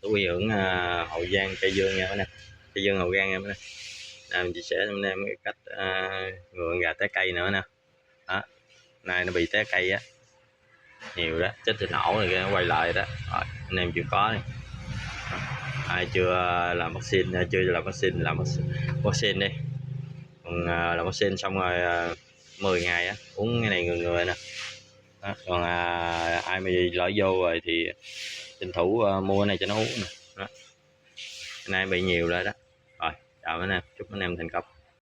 Thú y ưởng Hậu Giang Tây Dương nha các em. Tây Dương Hậu Giang nha các em. Mình chia sẻ cho anh em cái cách ngừa gà té cây nữa nè. Đó, này nó bị té cây á nhiều đó, chết thì nổ rồi nó quay lại đó. Rồi, anh em chưa có này. Ai chưa làm vaccine, chưa làm vaccine, vaccine đi. Còn làm vaccine xong rồi 10 ngày á uống cái này ngừa ngừa nè. Đó, còn ai mà lỡ vô rồi thì tranh thủ mua cái này cho nó uống nè. Đó, cái này bị nhiều rồi đó. Rồi chào anh em, chúc anh em thành công.